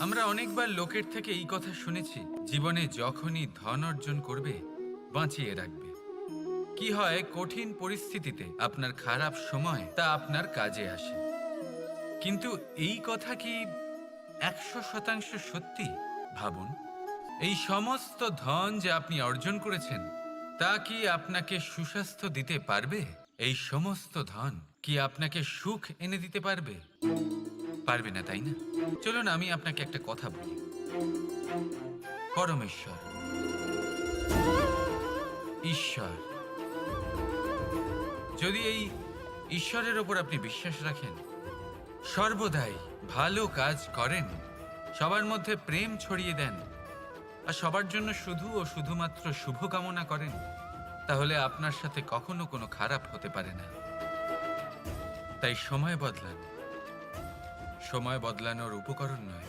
আমরা অনেকবার লোকের থেকে এই কথা শুনেছি, জীবনে যখনই ধন অর্জন করবে বাঁচিয়ে রাখবে। কি হয়, কঠিন পরিস্থিতিতে আপনার খারাপ সময় তা আপনার কাজে আসে। কিন্তু এই কথা কি 100% সত্যি? ভাবুন, এই সমস্ত ধন যে আপনি অর্জন করেছেন তা কি আপনাকে সুস্বাস্থ্য দিতে পারবে? এই সমস্ত ধন কি আপনাকে সুখ এনে দিতে পারবে? পারবে না, তাই না? চলুন আমি আপনাকে একটা কথা বলি। পরমেশ্বর, ঈশ্বর, যদি এই ঈশ্বরের ওপর আপনি বিশ্বাস রাখেন, সর্বদাই ভালো কাজ করেন, সবার মধ্যে প্রেম ছড়িয়ে দেন আর সবার জন্য শুধু ও শুধুমাত্র শুভকামনা করেন, তাহলে আপনার সাথে কখনো কোনো খারাপ হতে পারে না। তাই সময় বদলান, সময় বদলানোর উপকরণ নয়।